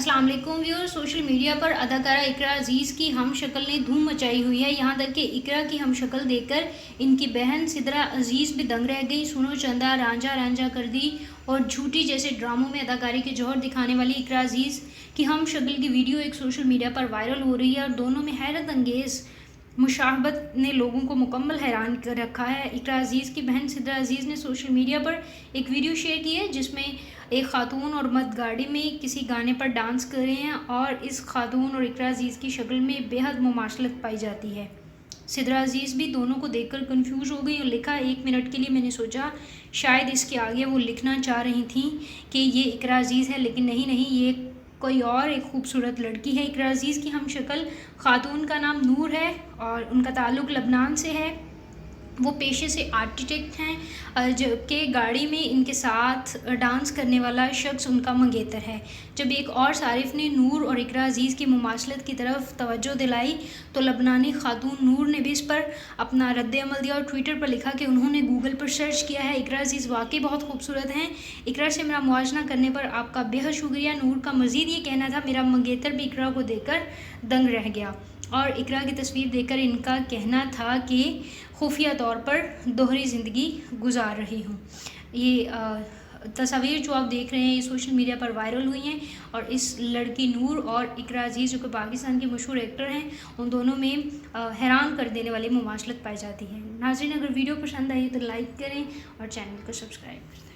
अस्सलाम वालेकुम viewers. Social media पर अदाकारा इकरा अजीज़ की हम शक्ल ने धूम मचाई हुई है। यहाँ तक कि इकरा की हम शक्ल देखकर इनकी बहन सिद्रा अजीज़ भी दंग रह गई। सुनो चंदा, रांझा रांझा कर दी और झूठी जैसे ड्रामों में अदाकारी के जौहर दिखाने वाली इकरा अजीज़ की हम शक्ल की वीडियो एक सोशल मीडिया पर वायरल हो रही है और दोनों में हैरत अंगेज़ मुशाहबत ने लोगों को मुकम्मल हैरान कर रखा है। इकरा अजीज़ की बहन सिद्रा अजीज़ ने सोशल मीडिया पर एक वीडियो शेयर की है जिसमें एक खातून और मर्द गाड़ी में किसी गाने पर डांस कर रहे हैं और इस खातून और इकरा अजीज़ की शक्ल में बेहद मुमाशलत पाई जाती है। सिद्रा अजीज़ भी दोनों को देखकर कंफ्यूज हो गई और लिखा, 1 मिनट के लिए मैंने सोचा शायद इसके आगे वो लिखना चाह रही थी कि ये इकरा अजीज़ है, लेकिन नहीं, ये कोई और एक खूबसूरत लड़की है। इकरा अजीज़ की हम शक्ल खातून का नाम नूर है और उनका ताल्लुक़ लबनान से है। वो पेशे से आर्किटेक्ट हैं जबकि गाड़ी में इनके साथ डांस करने वाला शख्स उनका मंगेतर है। जब एक और सारिफ ने नूर और इकरा अजीज़ की मुमाशलत की तरफ तवज्जो दिलाई तो लबनानी खातून नूर ने भी इस पर अपना रद्द अमल दिया और ट्विटर पर लिखा कि उन्होंने गूगल पर सर्च किया है, इकरा अजीज़ वाकई बहुत खूबसूरत हैं। इकरा से मेरा मुआजना करने पर आपका बेहद शुक्रिया। नूर का मज़ीद ये कहना था, मेरा मंगेतर भी इकरा को देखकर दंग रह गया और इकरा की तस्वीर देखकर इनका कहना था कि खुफिया तौर पर दोहरी ज़िंदगी गुजार रही हूँ। ये तस्वीर जो आप देख रहे हैं ये सोशल मीडिया पर वायरल हुई हैं और इस लड़की नूर और इकरा अजीज़ जो कि पाकिस्तान के मशहूर एक्टर हैं, उन दोनों में हैरान कर देने वाली मुमाशलत पाई जाती है। नाज़रीन, अगर वीडियो पसंद आई तो लाइक करें और चैनल को सब्सक्राइब करें।